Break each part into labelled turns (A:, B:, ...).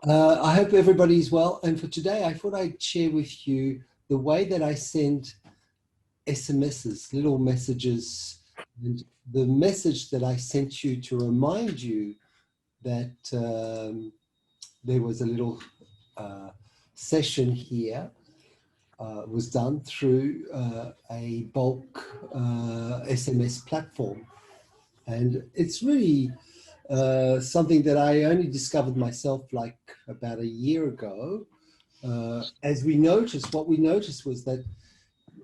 A: I hope everybody's well. And for today, I thought I'd share with you the way that I send SMSs, little messages, and the message that I sent you to remind you that there was a little session here was done through a bulk SMS platform. And it's really something that I only discovered myself like about a year ago. As what we noticed was that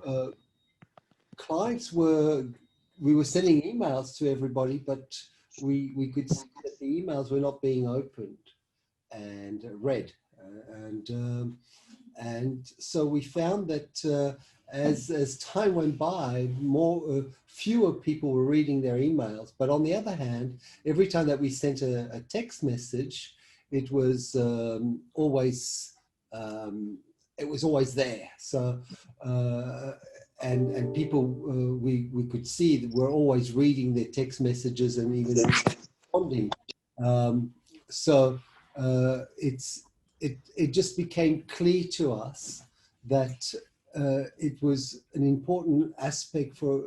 A: uh, clients we were sending emails to everybody, but we could see that the emails were not being opened and read. And so we found that as time went by, fewer people were reading their emails. But on the other hand, every time that we sent a text message, it was always it was always there. So and people we could see that were always reading their text messages and even responding. Um, so it just became clear to us that it was an important aspect for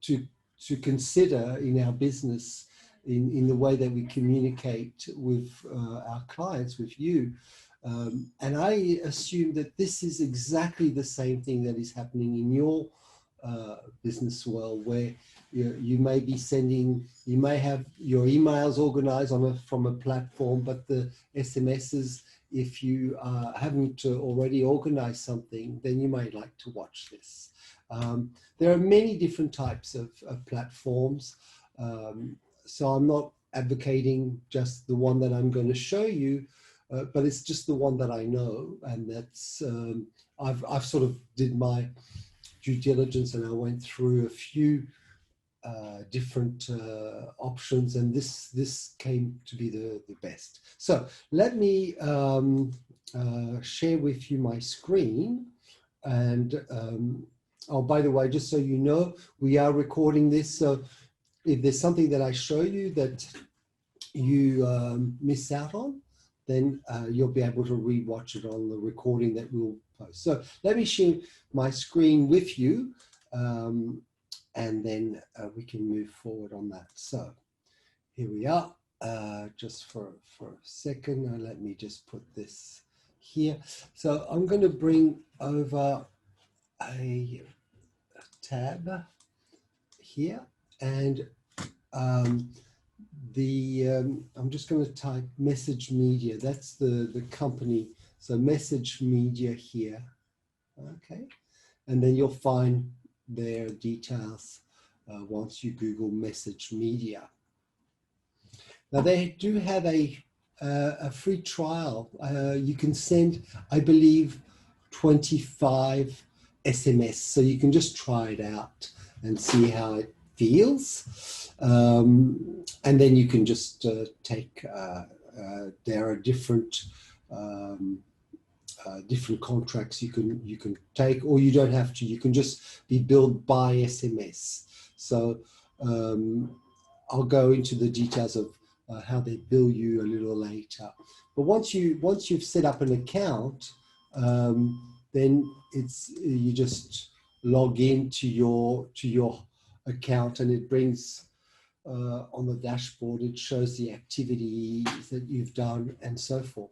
A: to consider in our business in the way that we communicate with our clients, with you. And I assume that this is exactly the same thing that is happening in your business world, where you may be sending, you may have your emails organized from a platform, but the SMSs, if you haven't already organized something, then you may like to watch this. There are many different types of platforms. So I'm not advocating just the one that I'm going to show you, but it's just the one that I know, and that's I've sort of did my due diligence, and I went through a few different options, and this came to be the best. So let me share with you my screen, and oh, by the way, just so you know, we are recording this, so if there's something that I show you that you miss out on, then you'll be able to rewatch it on the recording that we'll post. So let me share my screen with you, and then we can move forward on that. So here we are. Just for a second, let me just put this here. So I'm going to bring over a tab here, and I'm just going to type message media. That's the company. So message media here. Okay. And then you'll find their details once you Google message media. Now they do have a free trial. You can send, I believe, 25 SMS. So you can just try it out and see how it feels. And then you can just take, there are different different contracts you can take, or you don't have to. You can just be billed by SMS. So I'll go into the details of how they bill you a little later. But once you've set up an account, then you just log into your account, and it brings on the dashboard, it shows the activities that you've done and so forth.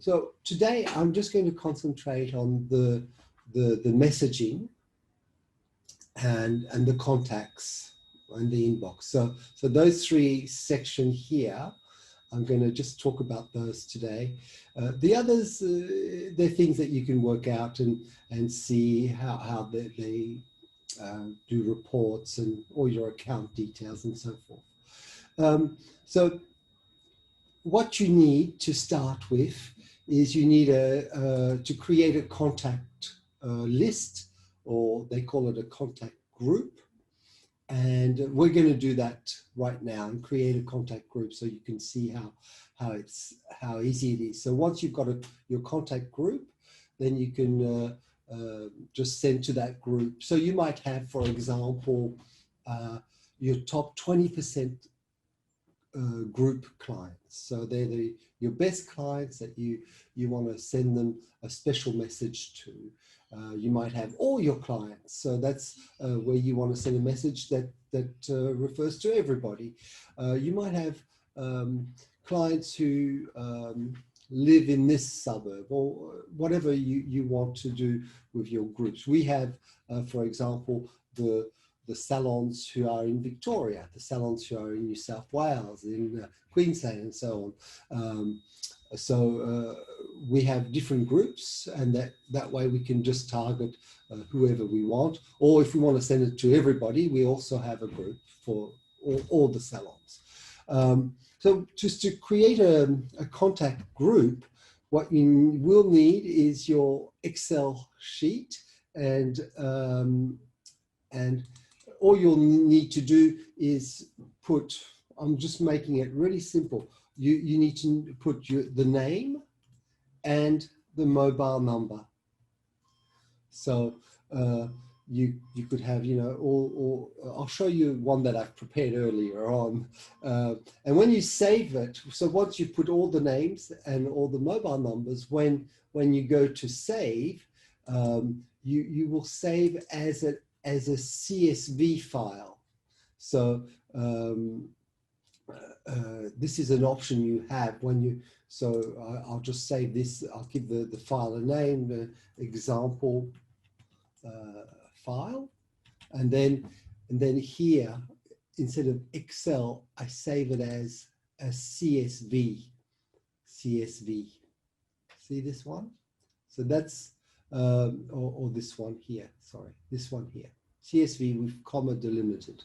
A: So today I'm just going to concentrate on the messaging and the contacts and the inbox. So those three sections here, I'm going to just talk about those today. The others, they're things that you can work out and see how they do reports and all your account details and so forth. So what you need to start with is you need to create a contact list, or they call it a contact group. And we're going to do that right now and create a contact group so you can see how easy it is. So once you've got your contact group, then you can just send to that group. So you might have, for example, your top 20% group clients. So they're your best clients that you want to send them a special message to. You might have all your clients. So that's where you want to send a message that refers to everybody. You might have clients who live in this suburb, or whatever you want to do with your groups. We have, for example, the salons who are in Victoria, the salons who are in New South Wales, in Queensland, and so on. We have different groups, and that way we can just target whoever we want. Or if we want to send it to everybody, we also have a group for all the salons. So just to create a contact group, what you will need is your Excel sheet, and all you'll need to do is put, I'm just making it really simple. You need to put the name and the mobile number. So you could have, I'll show you one that I've prepared earlier on. And when you save it, so once you put all the names and all the mobile numbers, when you go to save, you will save as a CSV file. So this is an option you have when you, so I'll just save this, I'll give the file a name, the example file, and then here, instead of Excel, I save it as a CSV. See this one? So that's, or this one here, sorry, this one here, CSV with comma delimited.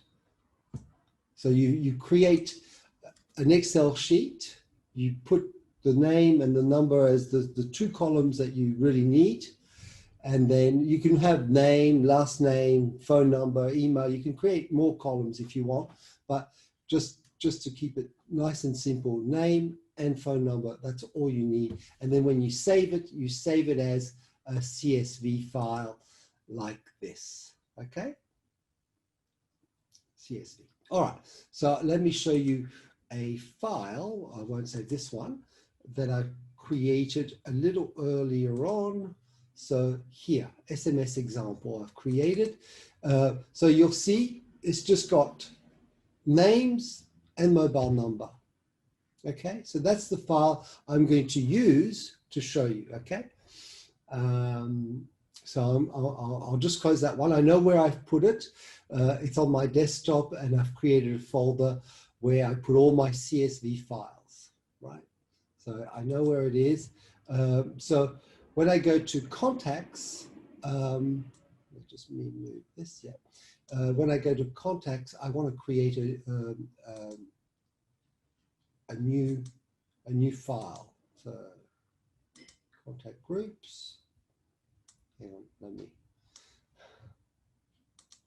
A: So you create an Excel sheet, you put the name and the number as the two columns that you really need, and then you can have name, last name, phone number, email. You can create more columns if you want, but just to keep it nice and simple, name and phone number, that's all you need. And then when you save it as a CSV file like this, okay? CSV. All right, so let me show you a file, I won't say this one, that I created a little earlier on. So here, SMS example I've created. So you'll see it's just got names and mobile number. Okay, so that's the file I'm going to use to show you, okay? So I'll just close that one. I know where I've put it. It's on my desktop, and I've created a folder where I put all my CSV files, right? So I know where it is. So when I go to contacts, let's just move this, yeah. When I go to contacts, I want to create a new file. So contact groups. Hang on, let me.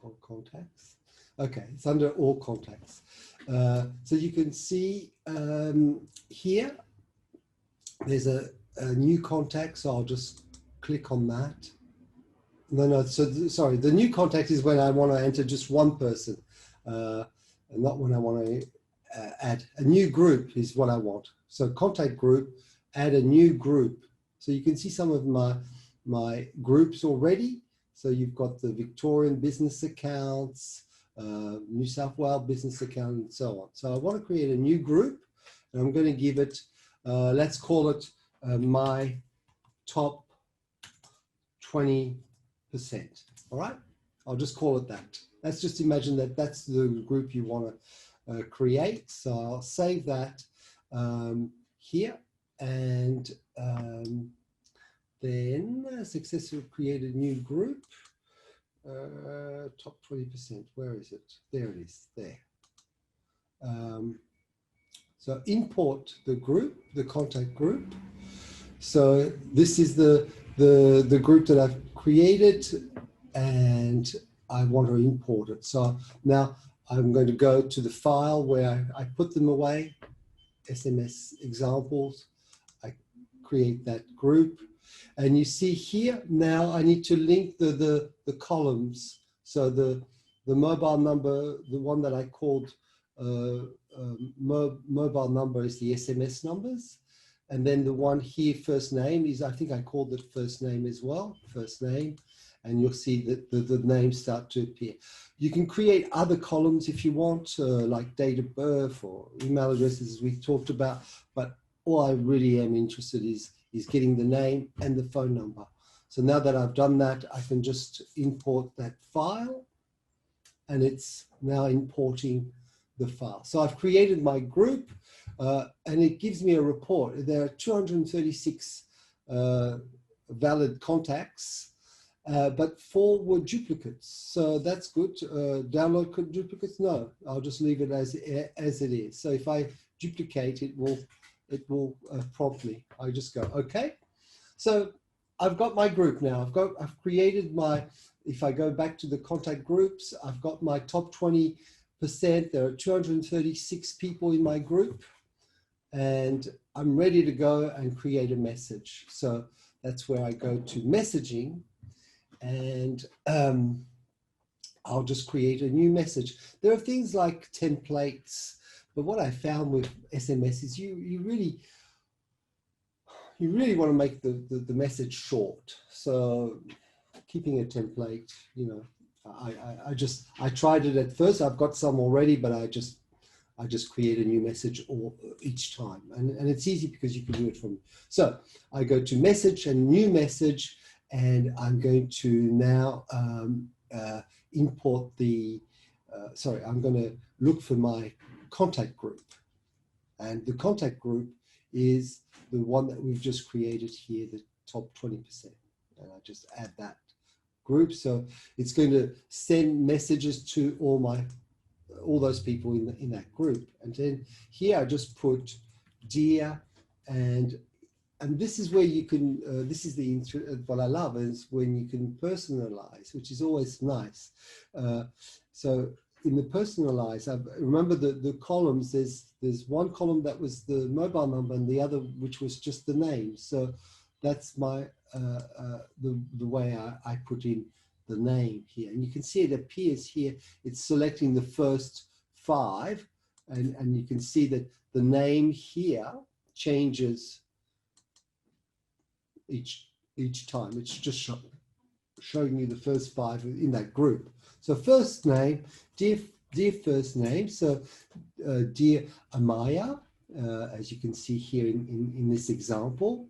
A: All contacts. Okay, it's under all contacts. So you can see here, there's a new contact. So I'll just click on that. No, so sorry, the new contact is when I want to enter just one person, and not when I want to add a new group is what I want. So contact group, add a new group. So you can see some of my groups already. So you've got the Victorian business accounts, New South Wales business account, and so on. So I want to create a new group, and I'm going to give it, let's call it my top 20%. All right, I'll just call it that. Let's just imagine that that's the group you want to create. So I'll save that here, and then successfully create a new group. Top 20%, where is it? There it is, there. So import the group, the contact group. So this is the group that I've created, and I want to import it. So now I'm going to go to the file where I put them away, SMS examples. I create that group. And you see here, now I need to link the columns. So the mobile number, the one that I called mobile number is the SMS numbers. And then the one here, first name, is, I think I called it first name as well, first name. And you'll see that the names start to appear. You can create other columns if you want, like date of birth or email addresses, as we talked about. But all I really am interested is getting the name and the phone number. So now that I've done that, I can just import that file, and it's now importing the file. So I've created my group, and it gives me a report. There are 236 valid contacts, but 4 were duplicates. So that's good. Download duplicates? No, I'll just leave it as it is. So if I duplicate, it will prompt me. I just go, okay. So I've got my group now. I've created my, if I go back to the contact groups, I've got my top 20%. There are 236 people in my group, and I'm ready to go and create a message. So that's where I go to messaging, and I'll just create a new message. There are things like templates, but what I found with SMS is you really want to make the message short. So keeping a template, you know, I tried it at first. I've got some already, but I just create a new message each time, and it's easy because you can do it from. So I go to message and new message, and I'm going to now import the. Sorry, I'm going to look for my contact group, and the contact group is the one that we've just created here, the top 20%, and I just add that group. So it's going to send messages to all those people in that group. And then here I just put dear, and this is where you can, this is what I love is when you can personalize, which is always nice. So in the personalize, remember the columns, there's one column that was the mobile number and the other which was just the name. So that's my the way I put in the name here, and you can see it appears here. It's selecting the first 5, and you can see that the name here changes each time. It's just showing you the first 5 in that group. So first name, dear first name. So dear Amaya, as you can see here in this example.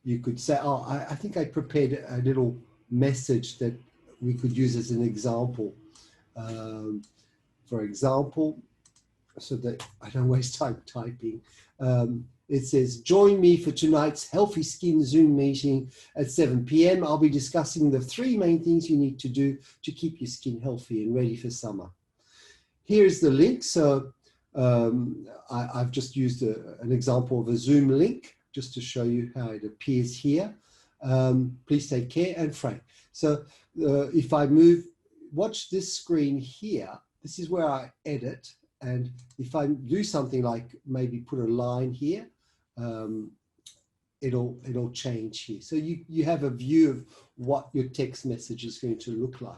A: You could say, oh, I think I prepared a little message that we could use as an example. For example, so that I don't waste time typing. It says, join me for tonight's Healthy Skin Zoom meeting at 7 p.m. I'll be discussing the 3 main things you need to do to keep your skin healthy and ready for summer. Here's the link. So I've just used an example of a Zoom link just to show you how it appears here. Please take care, and Frank. So if I watch this screen here, this is where I edit. And if I do something like maybe put a line here, it'll change here. So you have a view of what your text message is going to look like.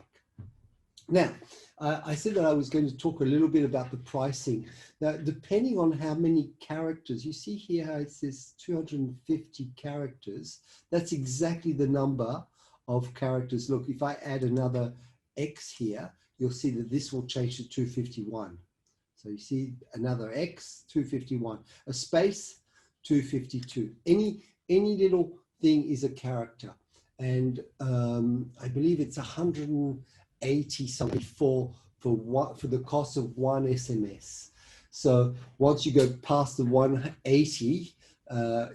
A: Now, I said that I was going to talk a little bit about the pricing. Now, depending on how many characters, you see here how it says 250 characters, that's exactly the number of characters. Look, if I add another X here, you'll see that this will change to 251. So you see another X, 251, a space, 252. Any little thing is a character. And I believe it's 180 something for the cost of one SMS. So once you go past the 180,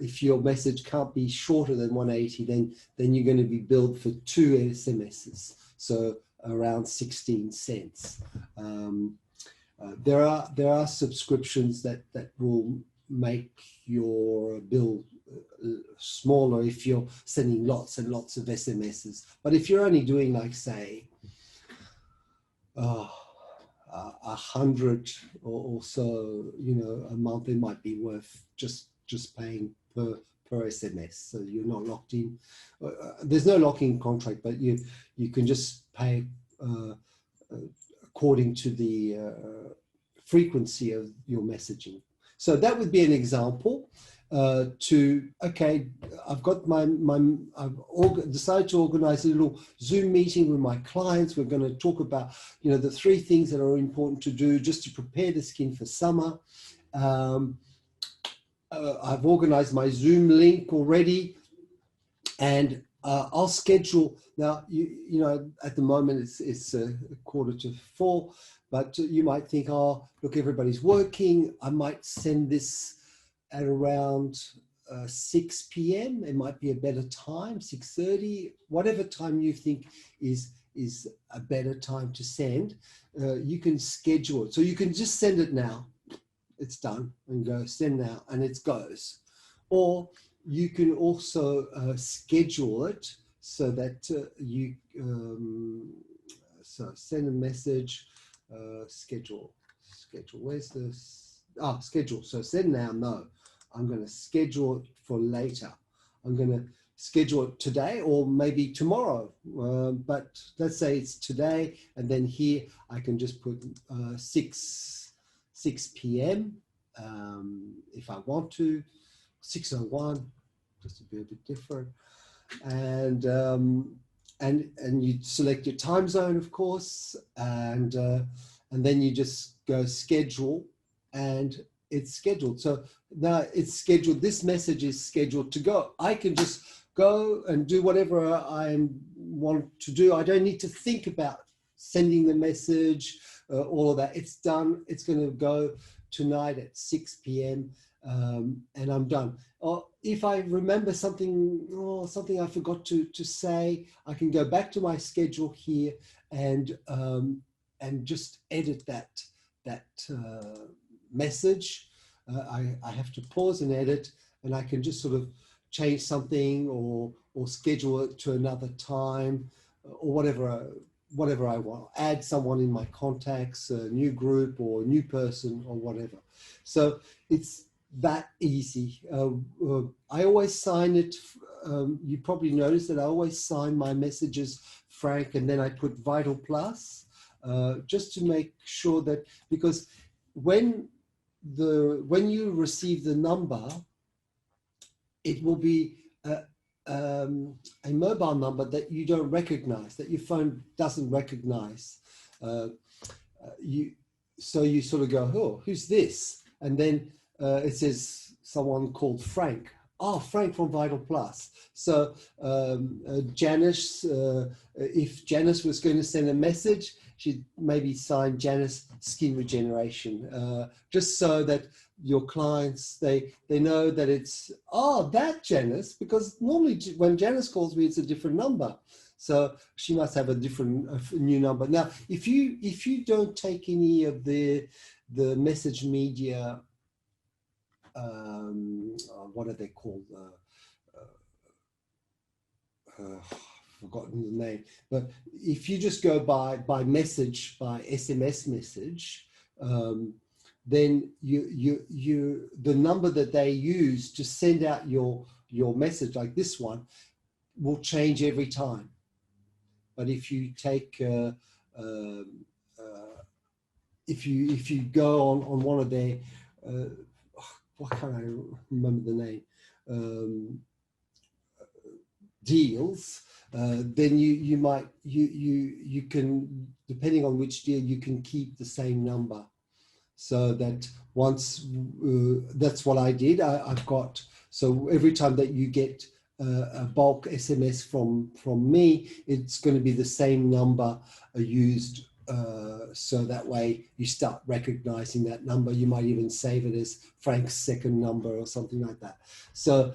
A: if your message can't be shorter than 180, then you're going to be billed for 2 SMSs. So around 16 cents. There are subscriptions that will make your bill smaller if you're sending lots and lots of SMSs. But if you're only doing, like, say, 100 or so, you know, a month, it might be worth just paying per SMS. So you're not locked in. There's no locking contract, but you can just pay according to the frequency of your messaging. So that would be an example okay, I've got I've decided to organize a little Zoom meeting with my clients. We're going to talk about, the 3 things that are important to do just to prepare the skin for summer. I've organized my Zoom link already, and I'll schedule now. At the moment it's 3:45, but you might think, oh, look, everybody's working. I might send this at around 6 p.m. It might be a better time, 6:30, whatever time you think is a better time to send. You can schedule it, so you can just send it now. It's done, and go send now, and it goes. Or you can also schedule it so that so send a message, schedule. Where's this? Schedule. So send now, no. I'm going to schedule it for later. I'm going to schedule it today or maybe tomorrow. But let's say it's today, and then here I can just put 6 p.m. If I want to, 6:01, just to be a bit different. And you select your time zone, of course, and then you just go schedule, and it's scheduled. So now it's scheduled. This message is scheduled to go. I can just go and do whatever I want to do. I don't need to think about sending the message, all of that. It's done. It's going to go tonight at 6 p.m. And I'm done. Or if I remember something I forgot to say, I can go back to my schedule here and just edit that message. I have to pause and edit, and I can just sort of change something or schedule it to another time, or whatever I want. Add someone in my contacts, a new group or a new person or whatever. So it's that easy. I always sign it. You probably noticed that I always sign my messages Frank, and then I put Vital Plus, just to make sure that, because when you receive the number, it will be a mobile number that you don't recognize, that your phone doesn't recognize. So you sort of go, oh, who's this? And then it says someone called Frank. Oh, Frank from Vital Plus. So Janice, if Janice was going to send a message, she'd maybe sign Janice Skin Regeneration, just so that your clients, they know that it's, that Janice, because normally when Janice calls me, it's a different number. So she must have a new number. Now, if you don't take any of the message media, what are they called? Forgotten the name. But if you just go by message, by SMS message, then the number that they use to send out your message, like this one, will change every time. But if you take if you go on one of their what can't I remember the name, deals, then you can, depending on which deal, you can keep the same number. So that once, that's what I did. I've got, so every time that you get a bulk SMS from me, it's going to be the same number used. So that way you start recognizing that number. You might even save it as Frank's second number or something like that. So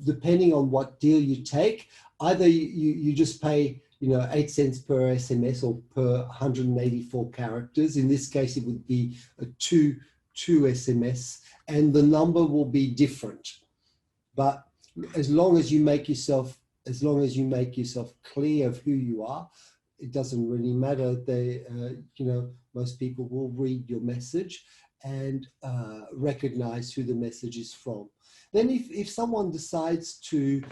A: depending on what deal you take, either you just pay 8 cents per SMS or per 184 characters. In this case, it would be a two SMS, and the number will be different. But as long as you make yourself clear of who you are, it doesn't really matter. Most people will read your message, and recognize who the message is from. Then if someone decides to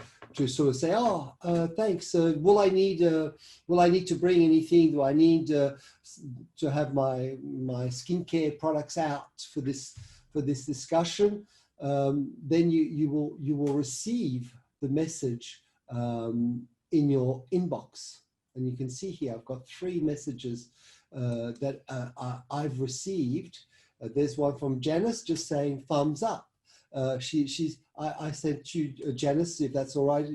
A: sort of say, oh, thanks, will I need to bring anything? Do I need to have my skincare products out for this discussion? Then you will receive the message in your inbox. And you can see here, I've got 3 messages that I've received. There's one from Janice just saying thumbs up. I sent you, Janice, if that's all right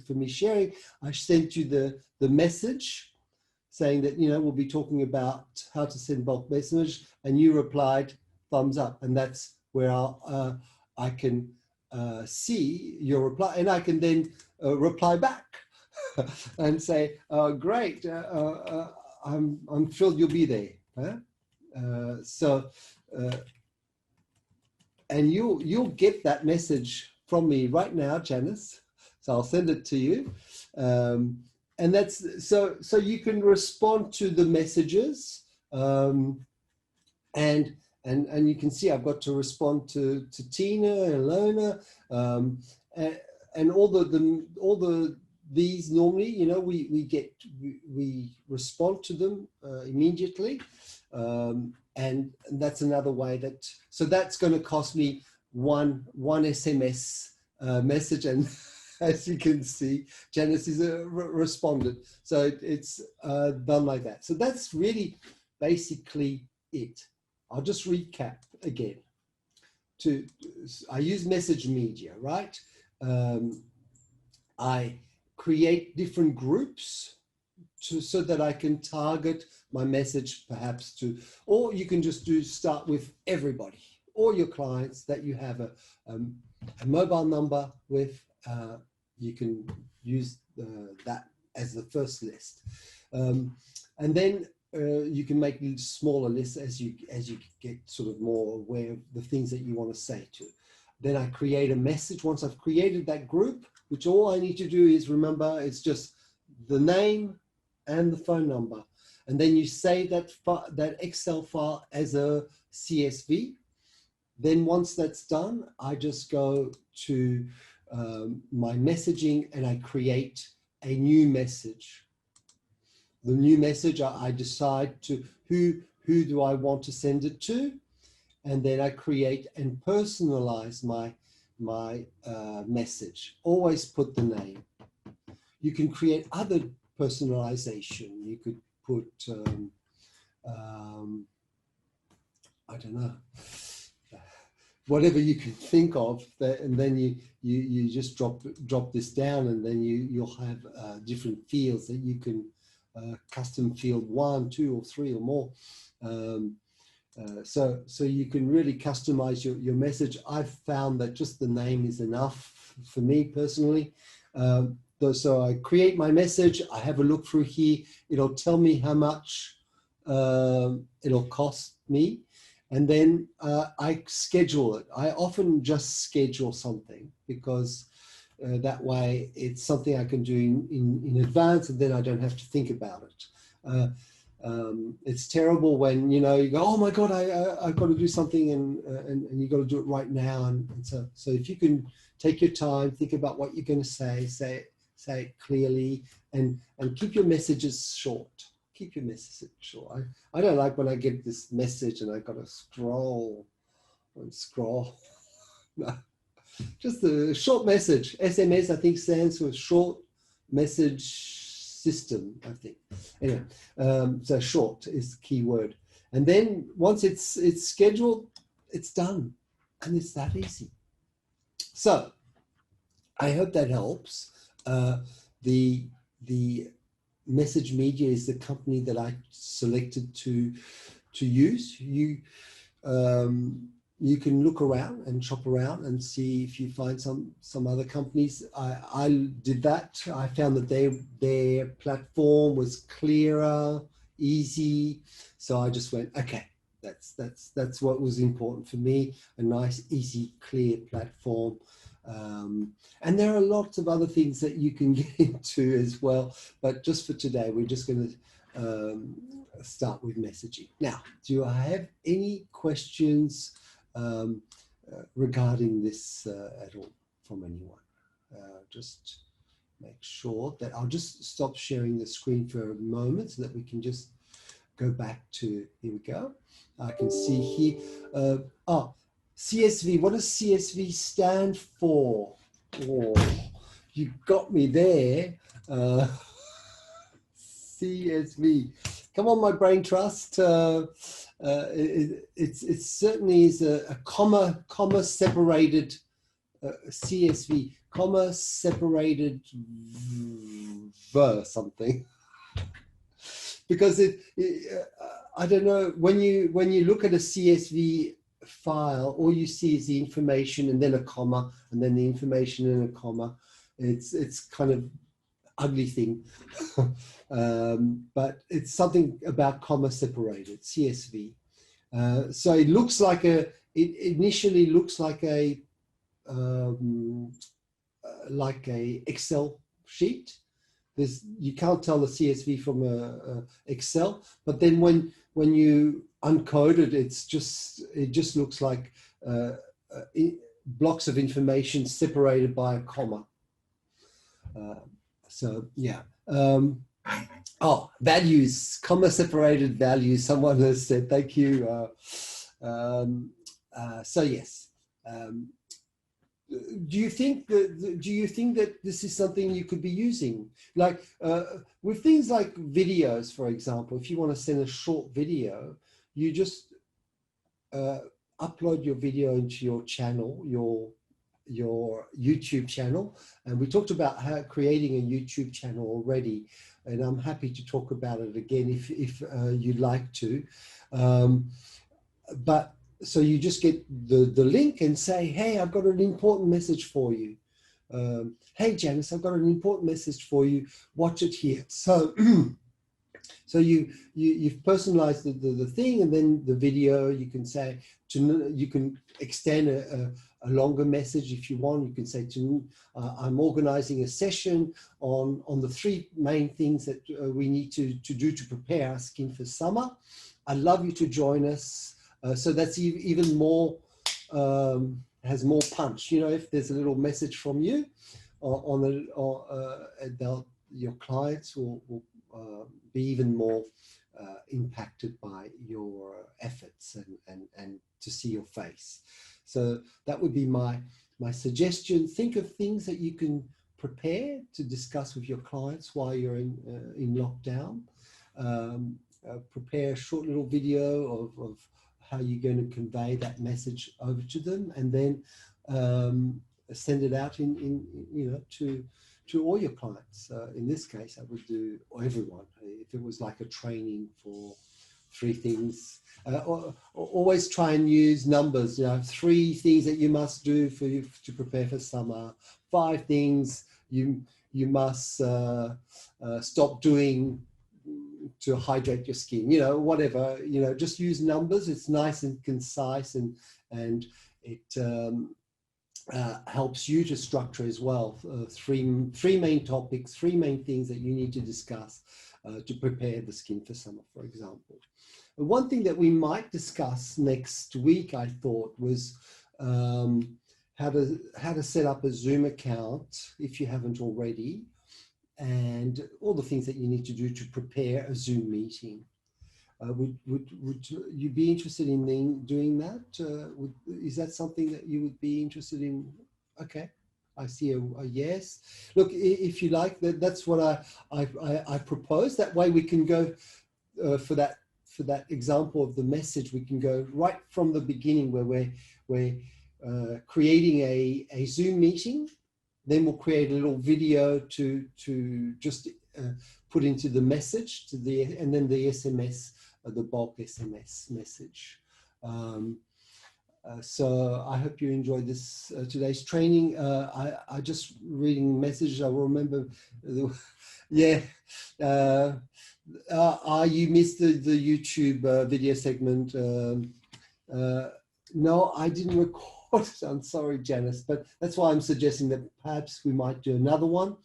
A: for me sharing, I sent you the message saying that, you know, we'll be talking about how to send bulk message, and you replied thumbs up. And that's where I can see your reply, and I can then reply back and say, great, I'm thrilled you'll be there. Huh? And you'll get that message from me right now, Janice. So I'll send it to you. And that's so you can respond to the messages. And you can see I've got to respond to Tina and Lona, and all these normally, you know, we respond to them immediately. And that's another way so that's going to cost me one SMS message, and as you can see, Janice is responded. So it's done like that. So that's really basically it. I'll just recap again. I use message media, right? I create different groups so that I can target my message perhaps to, or you can just start with everybody, all your clients that you have a mobile number with. You can use that as the first list, and then you can make smaller lists as you get sort of more aware of the things that you want to say to. Then I create a message. Once I've created that group, which all I need to do is remember, it's just the name and the phone number. And then you save that Excel file as a CSV. Then once that's done, I just go to my messaging and I create a new message. The new message, I decide to who do I want to send it to, and then I create and personalize my message. Always put the name. You can create other personalization. You could put I don't know, whatever you can think of, and then you just drop this down, and then you'll have different fields that you can custom field 1, 2, or 3 or more. So you can really customize your message. I've found that just the name is enough for me personally. So I create my message, I have a look through here, it'll tell me how much it'll cost me, and then I schedule it. I often just schedule something because that way it's something I can do in advance, and then I don't have to think about it. It's terrible when, you know, you go, oh my God, I've got to do something, and you got to do it right now. And so if you can take your time, think about what you're going to say it clearly, and keep your messages short. Keep your messages short. I don't like when I get this message and I got to scroll and scroll. No, just a short message. SMS, I think, stands for short message system, I think. Anyway, so short is the key word. And then once it's scheduled, it's done, and it's that easy. So I hope that helps. The message media is the company that I selected to use. You can look around and shop around and see if you find some other companies. I did that. I found that their platform was clearer, easy. So I just went, okay, that's what was important for me. A nice, easy, clear platform. And there are lots of other things that you can get into as well. But just for today, we're just going to start with messaging. Now, do I have any questions regarding this at all from anyone? Just make sure that I'll just stop sharing the screen for a moment so that we can just go back to, here we go. I can see here, CSV, what does CSV stand for? Oh, you got me there. CSV. Come on, my brain trust. It certainly is a comma separated CSV, comma separated something. Because I don't know, when you look at a CSV file, all you see is the information and then a comma and then the information and a comma. It's kind of ugly thing, but it's something about comma separated CSV. So it looks like it initially looks like a Excel sheet. You can't tell the CSV from a Excel, but then when you uncode it, it just looks like blocks of information separated by a comma. So yeah. Oh, values, comma separated values. Someone has said, thank you. So yes. Do you think that this is something you could be using, like with things like videos, for example? If you want to send a short video, you just upload your video into your channel, your YouTube channel. And we talked about creating a YouTube channel already, and I'm happy to talk about it again if you'd like to. But so you just get the link and say, hey, I've got an important message for you. Hey, Janice, I've got an important message for you. Watch it here. So, so you've personalized the thing, and then the video, you can say, you can extend a longer message if you want. You can say I'm organizing a session on the 3 main things that we need to do to prepare our skin for summer. I'd love you to join us. So that's even more, has more punch. You know, if there's a little message from you your clients will be even more impacted by your efforts and to see your face. So that would be my suggestion. Think of things that you can prepare to discuss with your clients while you're in lockdown. Prepare a short little video of how you're going to convey that message over to them, and then send it out to all your clients. In this case, I would do everyone. If it was like a training for 3 things, always try and use numbers. 3 things that you must do for you to prepare for summer. 5 things you must stop doing to hydrate your skin, whatever, just use numbers. It's nice and concise, and it helps you to structure as well. 3 main topics, 3 main things that you need to discuss to prepare the skin for summer, for example. And one thing that we might discuss next week, I thought, was how to set up a Zoom account if you haven't already, and all the things that you need to do to prepare a Zoom meeting. Would you be interested in doing that? Is that something that you would be interested in? Okay, I see a yes. Look, if you like, that's what I propose. That way we can go for that example of the message. We can go right from the beginning where we're creating a Zoom meeting. Then we'll create a little video to just put into the message and then the SMS, the bulk SMS message. So I hope you enjoyed this today's training. I just reading messages. I will remember. Yeah. You missed the YouTube video segment. No, I didn't record. I'm sorry, Janice, but that's why I'm suggesting that perhaps we might do another one.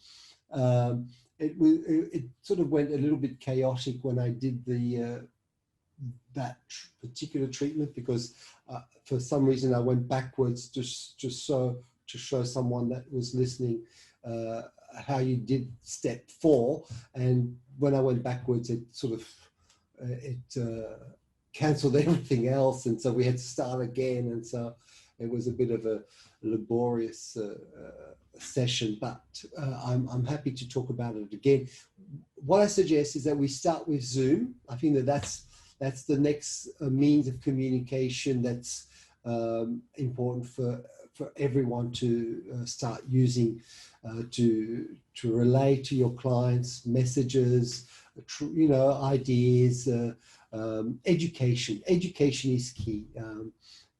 A: it sort of went a little bit chaotic when I did the that particular treatment, because for some reason I went backwards just so to show someone that was listening how you did step 4, and when I went backwards it sort of cancelled everything else, and so we had to start again, and so it was a bit of a laborious session, but I'm happy to talk about it again. What I suggest is that we start with Zoom. I think that's the next means of communication that's important for everyone to start using to relay to your clients messages, you know, ideas. Education is key.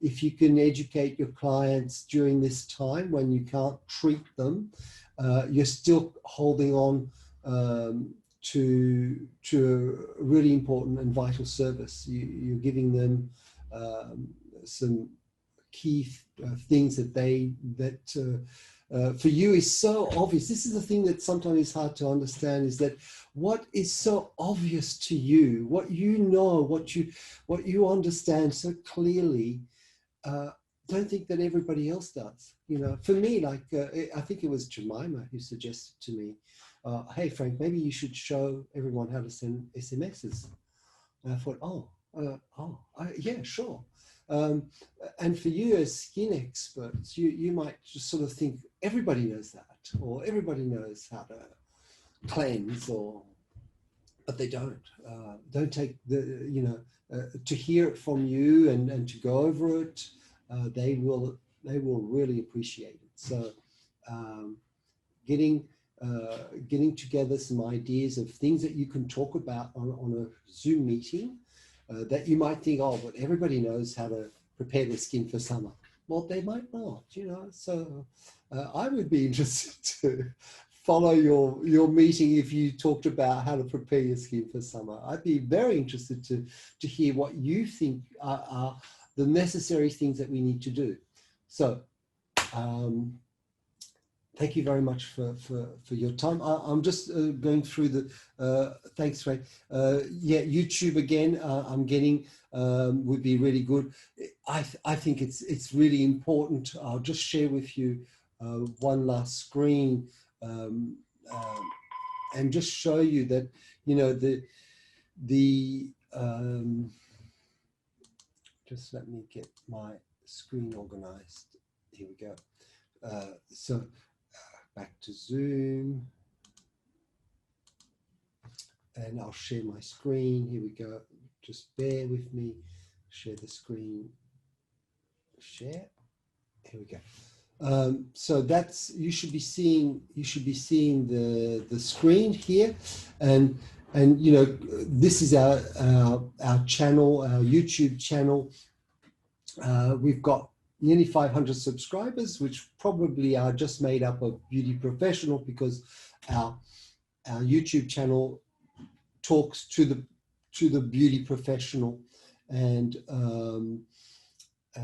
A: If you can educate your clients during this time when you can't treat them, you're still holding on to a really important and vital service. You're giving them some key things that for you is so obvious. This is the thing that sometimes is hard to understand, is that what is so obvious to you, what you know, what you understand so clearly, don't think that everybody else does. You know, for me, like I think it was Jemima who suggested to me, hey Frank, maybe you should show everyone how to send SMSs. And I thought, yeah, sure. And for you as skin experts, you might just sort of think everybody knows that, or everybody knows how to cleanse, but they don't. Don't take the, you know, to hear it from you and to go over it. They will really appreciate it. So getting together some ideas of things that you can talk about on a Zoom meeting, that you might think, oh, but everybody knows how to prepare their skin for summer. Well, they might not, you know. So I would be interested to follow your meeting if you talked about how to prepare your skin for summer. I'd be very interested to hear what you think are the necessary things that we need to do. So thank you very much for your time. I'm just going through the, thanks, Frank. Yeah, YouTube again, I'm getting, would be really good. I think it's really important. I'll just share with you one last screen and just show you that, you know, just let me get my screen organized. Here we go. So back to Zoom, and I'll share my screen. Here we go. Just bear with me. Share the screen. Share. Here we go. So that's, you should be seeing the screen here, and you know, this is our channel, our YouTube channel. We've got nearly 500 subscribers, which probably are just made up of beauty professional, because our YouTube channel talks to the beauty professional, and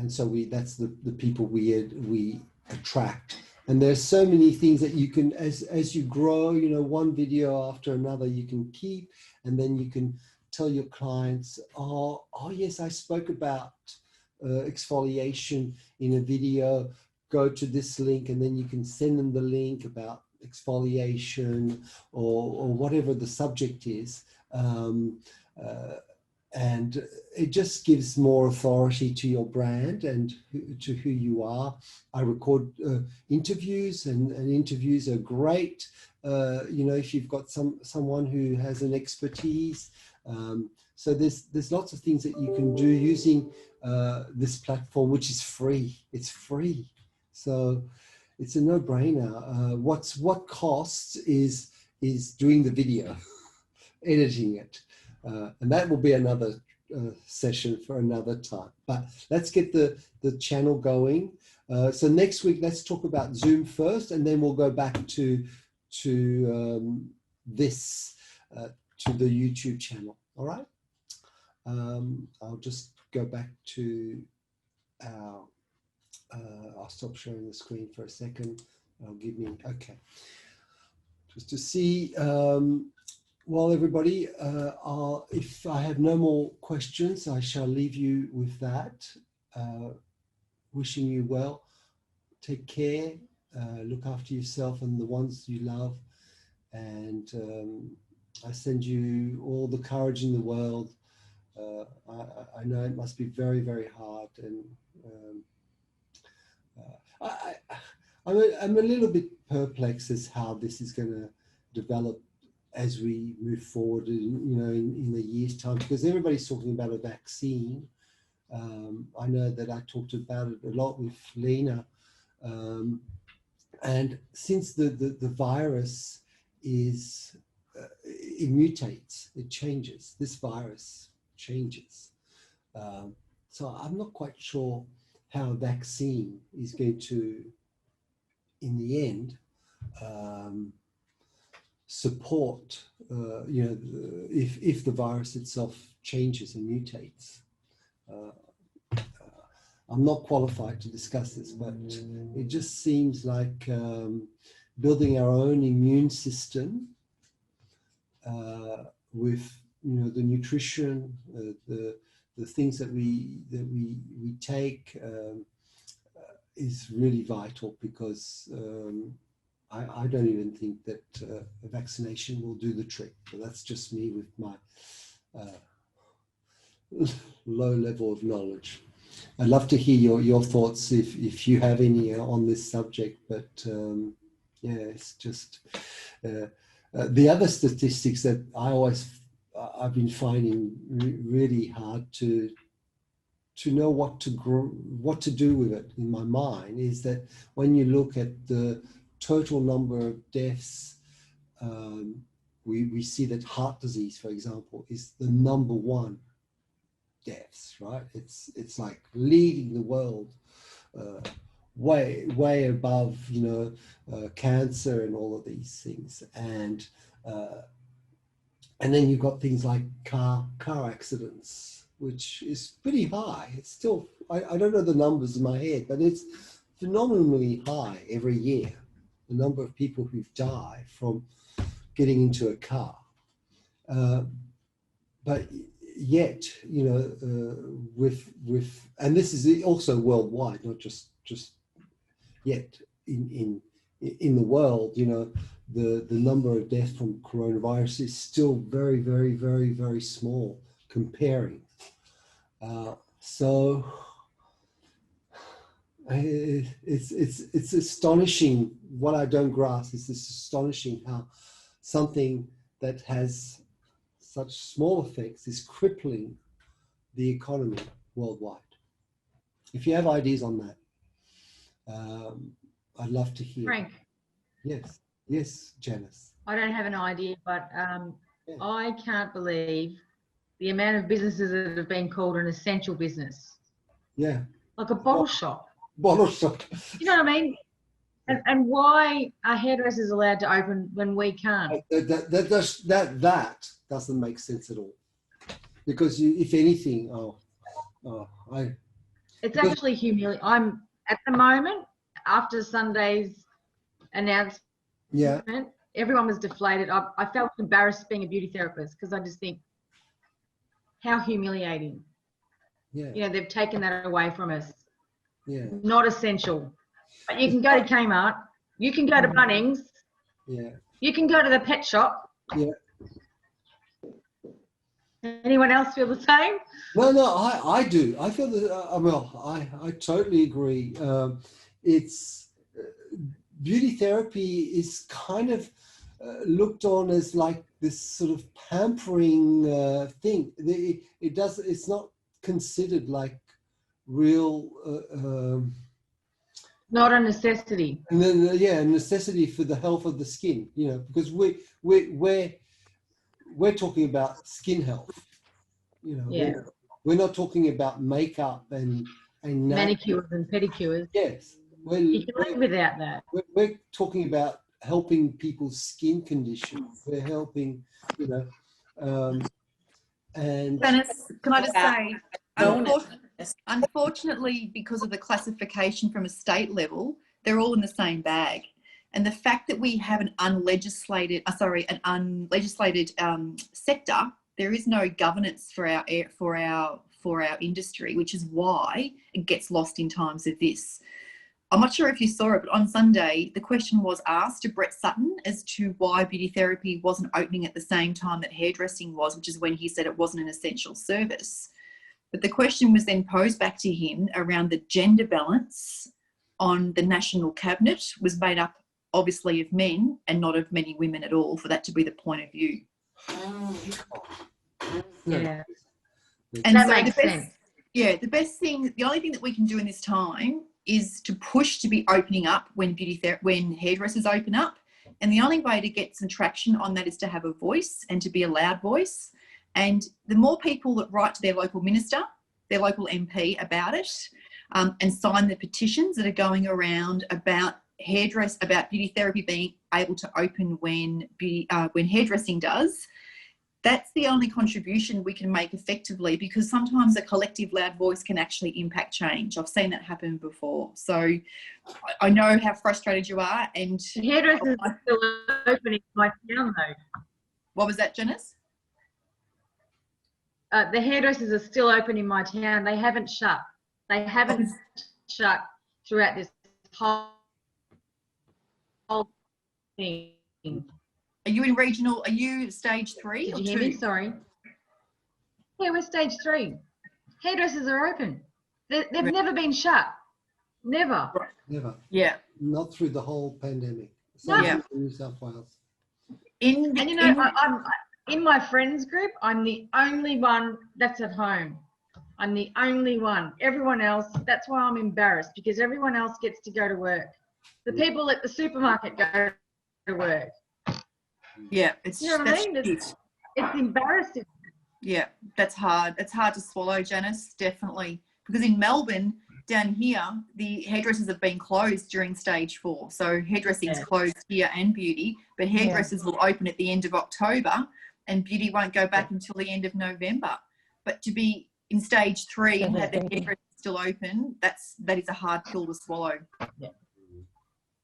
A: so that's the people we attract. And there's so many things that you can, as you grow, you know, one video after another you can keep, and then you can tell your clients, oh yes, I spoke about exfoliation in a video, go to this link, and then you can send them the link about exfoliation or whatever the subject is, and it just gives more authority to your brand and to who you are. I record interviews, and interviews are great, you know, if you've got someone who has an expertise. So there's lots of things that you can do using this platform, which is free. It's free, so it's a no-brainer. What costs is doing the video, editing it, and that will be another session for another time. But let's get the channel going. So next week, let's talk about Zoom first, and then we'll go back to this to the YouTube channel. All right. I'll just go back to our, I'll stop sharing the screen for a second. Okay. just to see, well, everybody, if I have no more questions, I shall leave you with that. Wishing you well. Take care. Look after yourself and the ones you love. And I send you all the courage in the world. I know it must be very, very hard. And I'm a little bit perplexed as how this is going to develop as we move forward in a year's time, because everybody's talking about a vaccine. I know that I talked about it a lot with Lena, and since the virus is it mutates, it changes, this virus changes, so I'm not quite sure how a vaccine is going to, in the end, support, if the virus itself changes and mutates. I'm not qualified to discuss this, but it just seems like building our own immune system with the nutrition, the things that we take is really vital, because I don't even think that a vaccination will do the trick. But that's just me with my low level of knowledge. I'd love to hear your thoughts if you have any on this subject. But yeah, it's just the other statistics that I've been finding really hard to know what to do with it in my mind is that when you look at the total number of deaths, we see that heart disease, for example, is the #1 deaths, right? It's like leading the world, way above cancer and all of these things, and then you've got things like car accidents, which is pretty high. It's still, I don't know the numbers in my head, but it's phenomenally high every year, the number of people who've died from getting into a car. But yet, with and this is also worldwide, not just yet in the world, the number of deaths from coronavirus is still very, very, very, very small comparing. So it's astonishing. What I don't grasp is it's astonishing how something that has such small effects is crippling the economy worldwide. If you have ideas on that, I'd love to hear.
B: Frank.
A: Yes, Janice.
B: I don't have an idea, but
A: yeah.
B: I can't believe the amount of businesses that have been called an essential business.
A: Yeah.
B: Like a bottle shop.
A: Bottle shop.
B: You know what I mean? And why are hairdressers allowed to open when we can't?
A: That doesn't make sense at all. Because if anything,
B: it's actually humiliating. I'm at the moment, after Sunday's announcement, everyone was deflated. I felt embarrassed being a beauty therapist, because I just think, how humiliating. Yeah. They've taken that away from us.
A: Yeah.
B: Not essential. But you can go to Kmart, you can go to Bunnings, you can go to the pet shop.
A: Yeah.
B: Anyone else feel the same?
A: No, I do. I feel that, I totally agree. It's beauty therapy is kind of looked on as like this sort of pampering thing. It's not considered like real.
B: Not a necessity.
A: And then a necessity for the health of the skin. Because we're talking about skin health. We're not talking about makeup and
B: manicures and pedicures.
A: Yes.
B: You can live without that.
A: We're talking about helping people's skin conditions. We're helping, and
C: Dennis, can I just say, unfortunately, because of the classification from a state level, they're all in the same bag. And the fact that we have an unlegislated sector, there is no governance for our industry, which is why it gets lost in times of this. I'm not sure if you saw it, but on Sunday, the question was asked to Brett Sutton as to why beauty therapy wasn't opening at the same time that hairdressing was, which is when he said it wasn't an essential service. But the question was then posed back to him around the gender balance on the National Cabinet was made up obviously of men and not of many women at all, for that to be the point of view.
B: Yeah.
C: And
B: that
C: so
B: makes sense.
C: Yeah, the only thing that we can do in this time is to push to be opening up when when hairdressers open up. And the only way to get some traction on that is to have a voice and to be a loud voice. And the more people that write to their local minister, their local MP about it, and sign the petitions that are going around about beauty therapy being able to open when hairdressing does, that's the only contribution we can make effectively, because sometimes a collective loud voice can actually impact change. I've seen that happen before. So I know how frustrated you are. And
B: hairdressers are still open in my town though.
C: What was that, Janice?
B: The hairdressers are still open in my town. They haven't shut. They haven't shut throughout this whole thing.
C: Are you in regional? Are you stage 3
B: Did
C: or
B: you
C: 2?
B: hear me? Sorry. Yeah, we're stage 3. Hairdressers are open. They've never been shut. Never.
A: Never.
C: Yeah.
A: Not through the whole pandemic.
B: No.
A: Yeah. In New South Wales.
B: I'm in my friends group. I'm the only one that's at home. I'm the only one. Everyone else. That's why I'm embarrassed, because everyone else gets to go to work. The people at the supermarket go to work.
C: Yeah, it's,
B: you know what I mean? It's embarrassing.
C: Yeah, that's hard. It's hard to swallow, Janice, definitely. Because in Melbourne, down here, the hairdressers have been closed during stage 4. So hairdressing's closed here and beauty, but hairdressers will open at the end of October and beauty won't go back until the end of November. But to be in stage 3 and have the hairdressers still open, that is a hard pill to swallow.
B: Yeah.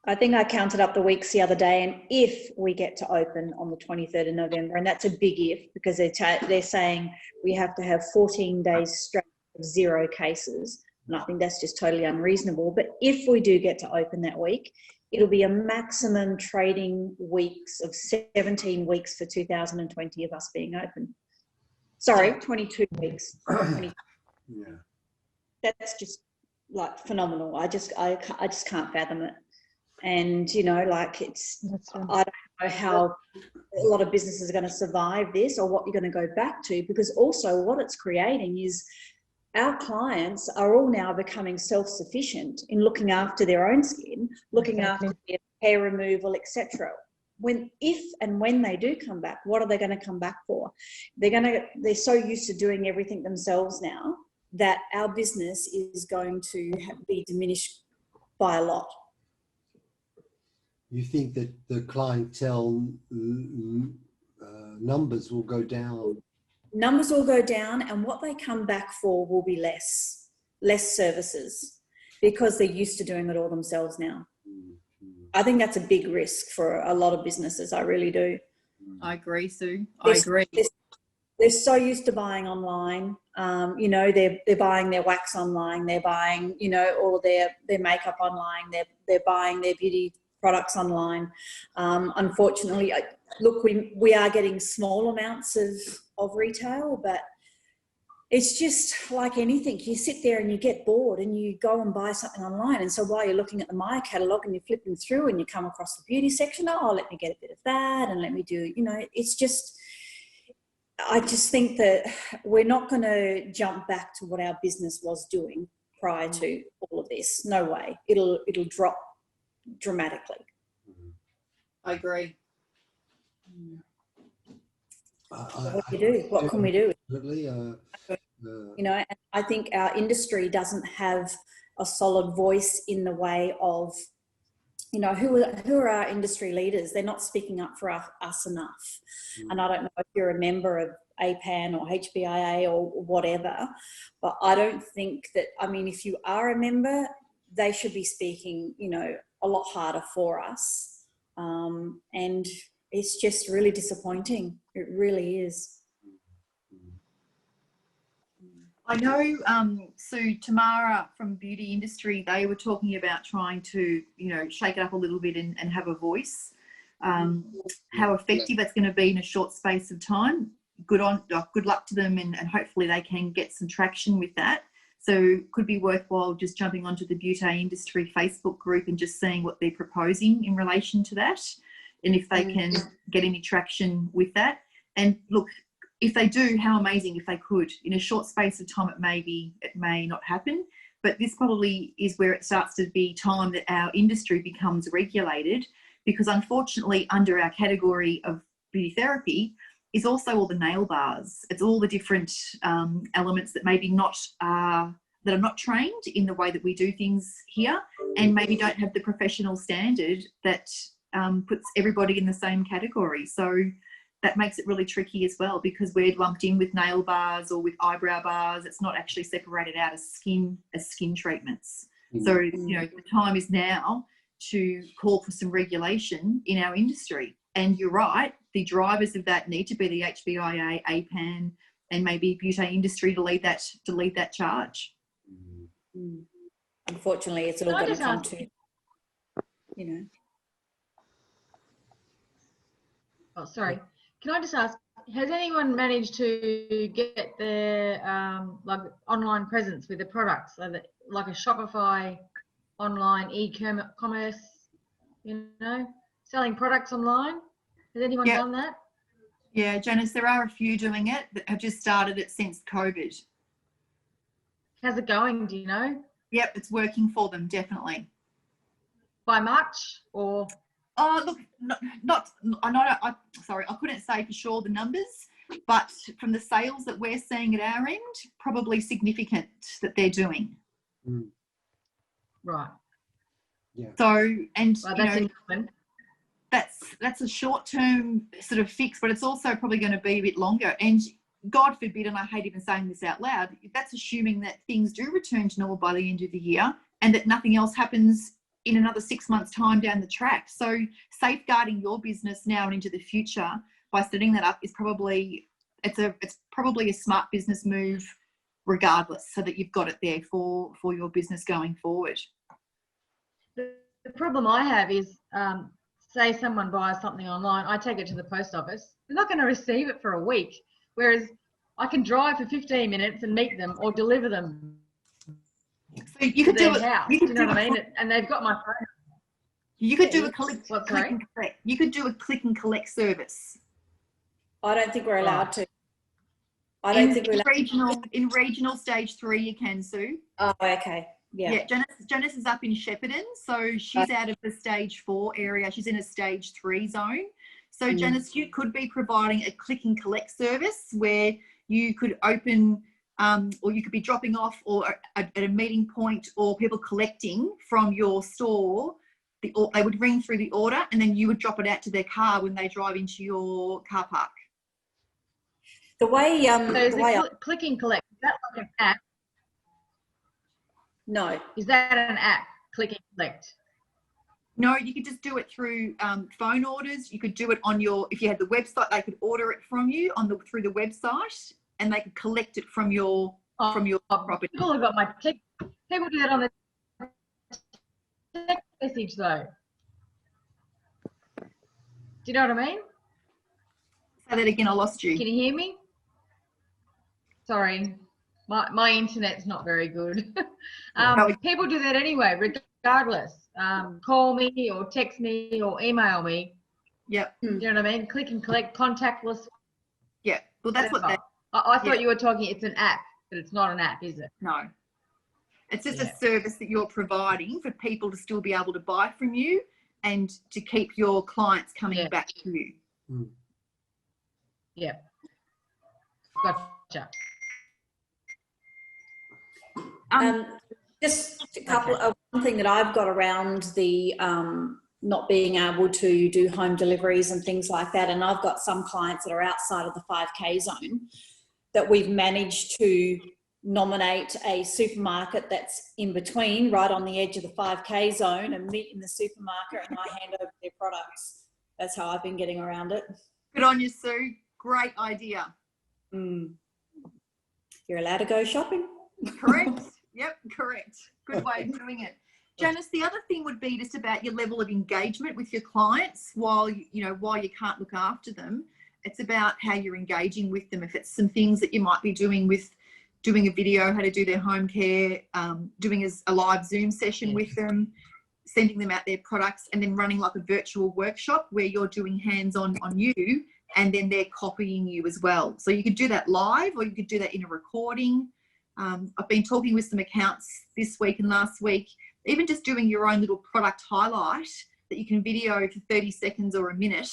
D: I think I counted up the weeks the other day, and if we get to open on the 23rd of November, and that's a big if, because they're saying we have to have 14 days straight of 0 cases, and I think that's just totally unreasonable. But if we do get to open that week, it'll be a maximum trading weeks of 17 weeks for 2020 of us being open. Sorry, 22 weeks. 20.
A: Yeah.
D: That's just like phenomenal. I just can't fathom it. And, you know, like I don't know how a lot of businesses are going to survive this, or what you're going to go back to, because also what it's creating is our clients are all now becoming self-sufficient in looking after their own skin, looking after their hair removal, etc. If and when they do come back, what are they going to come back for? They're so used to doing everything themselves now that our business is going to be diminished by a lot.
A: You think that the clientele numbers will go down?
D: Numbers will go down, and what they come back for will be less services, because they're used to doing it all themselves now. I think that's a big risk for a lot of businesses. I really do.
C: I agree, Sue. I agree.
D: They're so used to buying online. You know, they're buying their wax online. They're buying, you know, all of their makeup online. They're buying their beauty products online. Unfortunately, look, we are getting small amounts of retail, but it's just like anything. You sit there and you get bored and you go and buy something online. And so while you're looking at the Myer catalogue and you're flipping through and you come across the beauty section, oh, let me get a bit of that, and let me do, you know, it's just, I just think that we're not going to jump back to what our business was doing prior to all of this. No way. It'll drop dramatically.
C: I agree.
D: What do you do? What can we do?
A: You
D: know, and I think our industry doesn't have a solid voice in the way of, you know, who are our industry leaders? They're not speaking up for us enough. And I don't know if you're a member of APAN or HBIA or whatever, but I don't think that, I mean, if you are a member, they should be speaking, you know, a lot harder for us. And it's just really disappointing. It really is.
C: I know, Sue, Tamara from Beauty Industry, they were talking about trying to, you know, shake it up a little bit and have a voice. How effective that's going to be in a short space of time. Good luck to them, and hopefully they can get some traction with that. So could be worthwhile just jumping onto the Beauty Industry Facebook group and just seeing what they're proposing in relation to that, and if they can get any traction with that. And look, if they do, how amazing if they could. In a short space of time, it may not happen, but this probably is where it starts to be time that our industry becomes regulated, because unfortunately under our category of beauty therapy is also all the nail bars. It's all the different elements that maybe not that are not trained in the way that we do things here, and maybe don't have the professional standard that puts everybody in the same category. So that makes it really tricky as well, because we're lumped in with nail bars or with eyebrow bars. It's not actually separated out as skin treatments. So, you know, the time is now to call for some regulation in our industry. And you're right, the drivers of that need to be the HBIA, APAN, and maybe Beauty Industry to lead that charge.
D: Unfortunately, it's all going to come to, you know.
B: Oh, sorry. Can I just ask, has anyone managed to get their like online presence with the products, so that, like a Shopify online e-commerce, you know, selling products online? Has anyone done that?
C: Yeah, Janice, there are a few doing it that have just started it since COVID.
B: How's it going? Do you know?
C: Yep, it's working for them, definitely.
B: By much, or?
C: Oh, look, sorry, I couldn't say for sure the numbers, but from the sales that we're seeing at our end, probably significant that they're doing.
B: Right.
A: Yeah.
C: So, and
B: well,
C: you know, that's a short-term sort of fix, but it's also probably going to be a bit longer. And God forbid, and I hate even saying this out loud, that's assuming that things do return to normal by the end of the year and that nothing else happens in another 6 months' time down the track. So safeguarding your business now and into the future by setting that up is probably, it's probably a smart business move regardless, so that you've got it there for your business going forward.
B: The problem I have is, say someone buys something online, I take it to the post office, they're not going to receive it for a week, whereas I can drive for 15 minutes and meet them or deliver them
C: so you could
B: to
C: do
B: their house. You know what I mean? And they've got my phone.
C: You could do a click and collect. You could do a click and collect service.
D: I don't think we're allowed to. I don't think we're
C: allowed in regional stage 3 you can, Sue.
D: Oh, okay. Yeah.
C: Janice is up in Shepparton, so she's out of the stage 4 area. She's in a stage 3 zone. So Janice, you could be providing a click and collect service where you could open or you could be dropping off or at a meeting point, or people collecting from your store. They would ring through the order and then you would drop it out to their car when they drive into your car park.
D: The way
B: click and collect, is that like an app?
D: No.
B: Is that an app, click and collect?
C: No, you could just do it through phone orders. You could do it on your, if you had the website, they could order it from you through the website, and they could collect it from your property.
B: People have got my text. People do that on the text message though. Do you know what I mean?
C: Say that again. I lost you.
B: Can you hear me? Sorry, my internet's not very good. People do that anyway, regardless. Call me or text me or email me.
C: Yep.
B: Do you know what I mean? Click and collect, contactless.
C: Yeah. Well, that's what that.
B: I thought you were talking. It's an app, but it's not an app, is it?
C: No. It's just a service that you're providing for people to still be able to buy from you and to keep your clients coming back to you.
B: Yeah. Gotcha.
D: Just a couple of one thing that I've got around the not being able to do home deliveries and things like that, and I've got some clients that are outside of the 5K zone that we've managed to nominate a supermarket that's in between, right on the edge of the 5K zone, and meet in the supermarket, and I hand over their products. That's how I've been getting around it.
C: Good on you, Sue. Great idea.
D: You're allowed to go shopping.
C: Correct. Yep, correct. Good way of doing it. Janice, the other thing would be just about your level of engagement with your clients while you can't look after them. It's about how you're engaging with them. If it's some things that you might be doing with doing a video, how to do their home care, doing a live Zoom session with them, sending them out their products, and then running like a virtual workshop where you're doing hands-on on you, and then they're copying you as well. So you could do that live, or you could do that in a recording. I've been talking with some accounts this week and last week, even just doing your own little product highlight that you can video for 30 seconds or a minute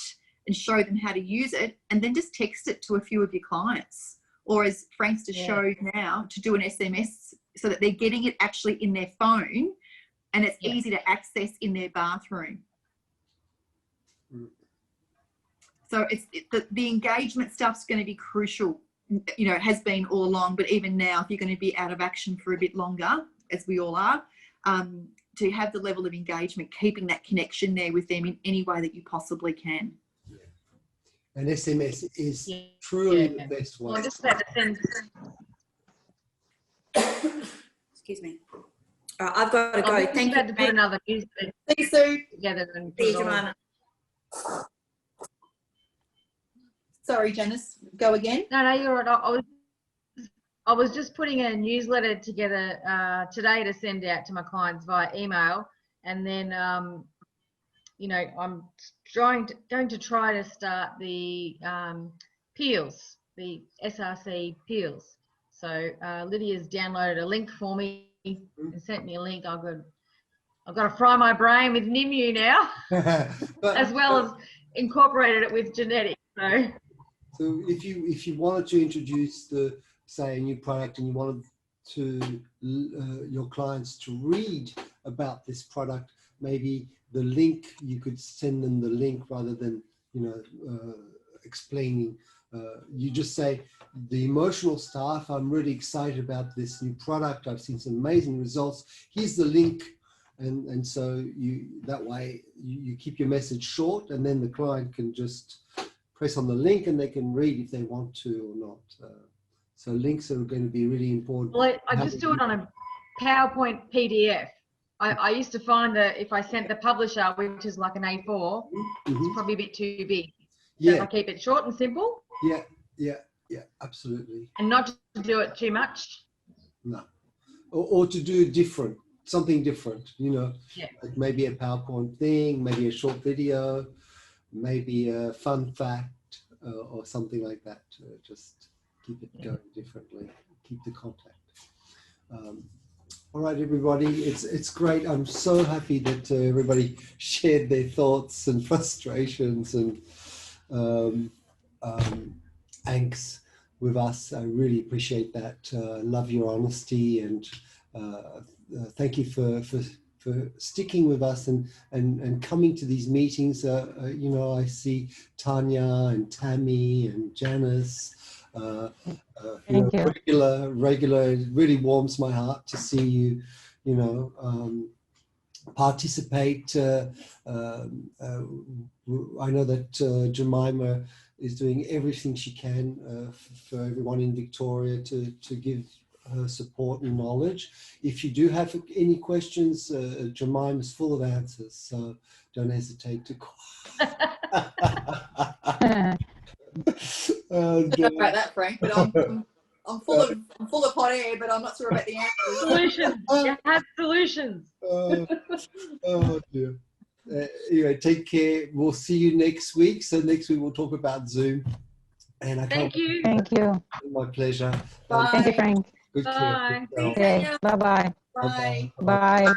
C: and show them how to use it, and then just text it to a few of your clients. Or as Frank's just showed now, to do an SMS so that they're getting it actually in their phone and it's easy to access in their bathroom. So the engagement stuff's going to be crucial. You know, it has been all along, but even now, if you're going to be out of action for a bit longer, as we all are, to have the level of engagement, keeping that connection there with them in any way that you possibly can.
A: And SMS is truly the best one.
B: Well, I just had to send.
D: Excuse me. I've got to go. Thank you.
B: To put another newsletter together and
D: See you, Jemima.
C: Sorry, Janice. Go again.
B: No, you're right. I was just putting a newsletter together today to send out to my clients via email, and then you know, I'm going to try to start the peels, the SRC peels. So Lydia's downloaded a link for me and sent me a link. I've got to fry my brain with NIMU now, as well as incorporated it with genetics.
A: So if you wanted to introduce say a new product, and you wanted to your clients to read about this product, maybe the link, you could send them the link rather than explaining. You just say, the emotional staff, I'm really excited about this new product, I've seen some amazing results, here's the link. And so that way you keep your message short, and then the client can just press on the link and they can read if they want to or not. So links are going to be really important.
B: Well, I just do it on a PowerPoint PDF. I used to find that if I sent the publisher, which is like an A4, it's probably a bit too big. So if I keep it short and simple.
A: Yeah, absolutely.
B: And not to do it too much.
A: No. Or to do something different, like maybe a PowerPoint thing, maybe a short video, maybe a fun fact, or something like that. Just keep it going differently, keep the contact. All right, everybody, it's great. I'm so happy that everybody shared their thoughts and frustrations and angst with us. I really appreciate that. Love your honesty, and thank you for sticking with us and coming to these meetings. I see Tanya and Tammy and Janice. Regular. It really warms my heart to see you, participate. I know that Jemima is doing everything she can for everyone in Victoria to give her support and knowledge. If you do have any questions, Jemima is full of answers, so don't hesitate to call.
C: Sorry about that, Frank, but I'm full of hot air, but I'm not sure about the answers.
B: Solutions. You have solutions.
A: Oh dear. Anyway, take care. We'll see you next week. So next week we'll talk about Zoom. And
B: Thank you.
E: Thank you.
A: My pleasure.
C: Bye.
E: Thank you, Frank.
A: Good
B: Bye.
A: care.
E: Okay. Bye-bye.
C: Bye.
E: Bye.